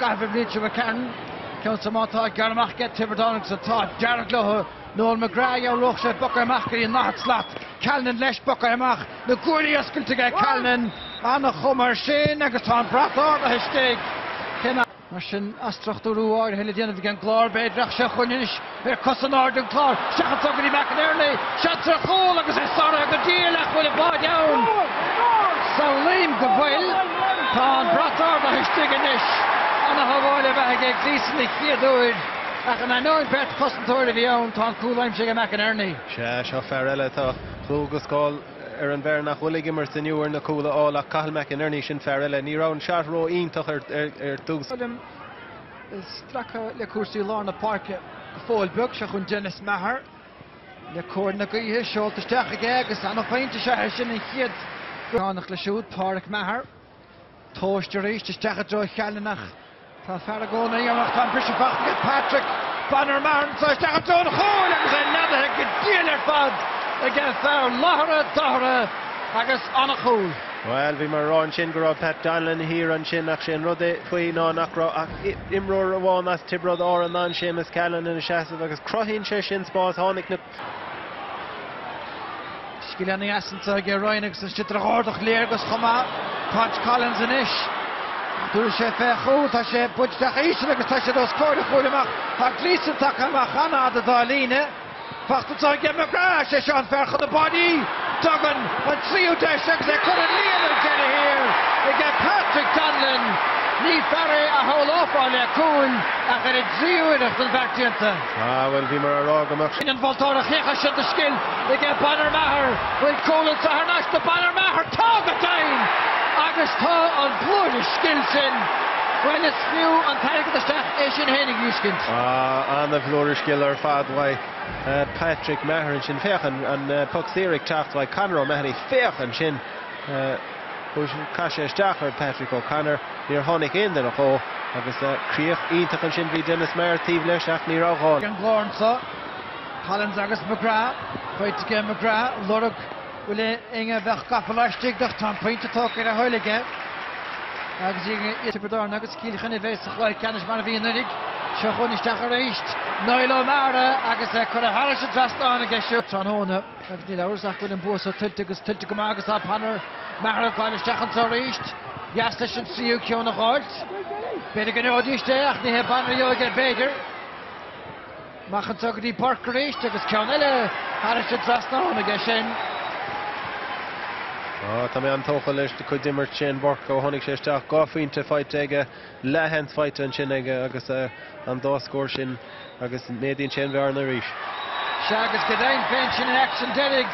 Gavin Bleacher McCann. Count Samantha Garmach get Tiberdonic so thought Jared Loho Noel McGrath or Roche Bucker Machri in that slot. Callan Lesh Bucker Mach the Gurdy Eskil to get Callan and the Hummer Shane Agaton Brathor the hashtag. Marsin Astrachtorú áir heile déanamh gan glár beidrach se chunis ar cosanár den glár seachan tugadí McInerney seatra chól agus é sara go díalach bhfuil a báid ann sa líam go bhfuil tá an brathar na histigh inis anna hamáile bheith ag glísan i chiadúir ach an anóin bet cosantóir a bhí ann tá an cúlaim sé go McInerney seo fear eile tá clúgus gáil ar an bhear nach bhfuil immer sa nuair na cúla ála Cathal McInerney sin fear eile ní rán seaar ró ionintach ar dús Stracha le cuasaí Lorna Parke fóil bug se chun Dennis Maher le cóir na gaithe seoltasteach aige agus anna féinte se sin in chiad gánach le siúd Pádraig Maher tóiste rééis teach a dro chealanach tá ferragóna íarnach tá brise fach go Patrick Banner Martin sa teach a dro chóil agus é nedathe go díal ar fad ag fearr láthra dáthra agus anna chúl. Well, bhí mar rán sin go raibh Pat Donlan hir an sin ach sin rud é faoi ná nach imróir amháin as tibrod á an an Seamus Callan in a seasamh agus crothíonn sé sin spás tháinig na Scileanna easanta ag roiin agus is titre gáardach léir agus chumá Pat Collins inis dúir sé fechú tá sé buideach ísir agus tá sé dos cóir chuil amach tá glísan tá amach chana a dálíne Fachtatá ge McGrath sé seán fercha the body Duggan an tríú deis agus é chun an líana gena hir I get Patrick Donlan ní ferre a hóláfá le cún ach ar a dríúireach den bheictíanta. Well bhí mar a rá amach sin an bhiltára chécha sin de skill I get Banner Maher bhfuil cólan sa harnáis de Banner Maher tá go dain agus tá an blúide skill sin Well it's new an tairg the staff sin hénig úscint. An the flóir skill ar fad wai Patrick Maher sin fechan an puck Eric taft wai Conor O'Mahony fechan sin Cashe Stachar Patrick O'Connor near Honig in the ho agus críoch ítach an sin bhí Dennis Maher tíb leis ach ní ráháil. Gan glórnsa Collins agus McGrath chuid ge McGrath lorug bhfuil inge bheith gafaláistigh tá pointe tóca a thuilige agus Tiberdorn agus cílichan I bheith chláid canis mar a bhí nurig seo chun isteach a réist Noel Mara agus chur a haris a drastáin a geisiú tróna agus ní leabharsach bhfuil an bús ó tuilte go agus á Panner Maher gáil isteach an tá réist Jas leis an tríú ceann a gáilt beidir gan ódíisteach ní he Banner jo ag beidir Machan tugadí Park réist agus ceann eile haris a drastáin a geisisin Tá mé an tócha leis de chuid dimmar sin borc ó tháinig sé isteach gáfaointe fáit aige lehens fáit an sin aige agus an dáscóir sin agus médaíonn sin bhear na ríis. Se agus go daon féin sin in action denig